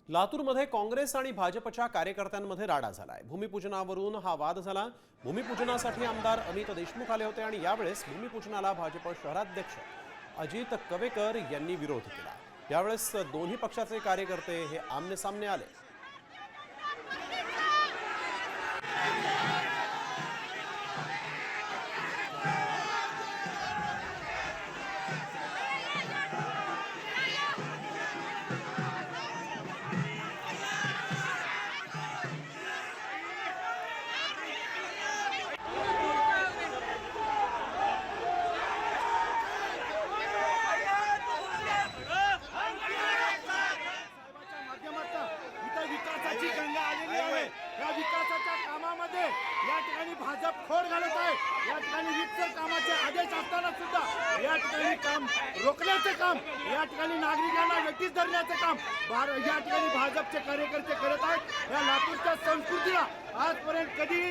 लातूरमध्ये काँग्रेस आणि भाजपच्या कार्यकर्त्यांमध्ये राडा झालाय। भूमिपूजनावरून हा वाद झाला। भूमिपूजनासाठी आमदार अमित देशमुख आले होते आणि यावेळेस भूमिपूजनाला भाजप शहराध्यक्ष अजित कवेकर यांनी विरोध केला। यावेळेस दोन्ही पक्षाचे कार्यकर्ते हे आमने-सामने आले। विकासाची गंगा आलेली आहे। या विकासाच्या कामामध्ये या ठिकाणी भाजप खोड घालत आहे। या ठिकाणी विकास कामाचे आदेश असताना सुद्धा या ठिकाणी काम रोखण्याचे काम, या ठिकाणी नागरिकांना वेठीस धरण्याचे काम या ठिकाणी भाजपचे कार्यकर्ते करत आहेत। या लातूरच्या संस्कृतीला आजपर्यंत कधी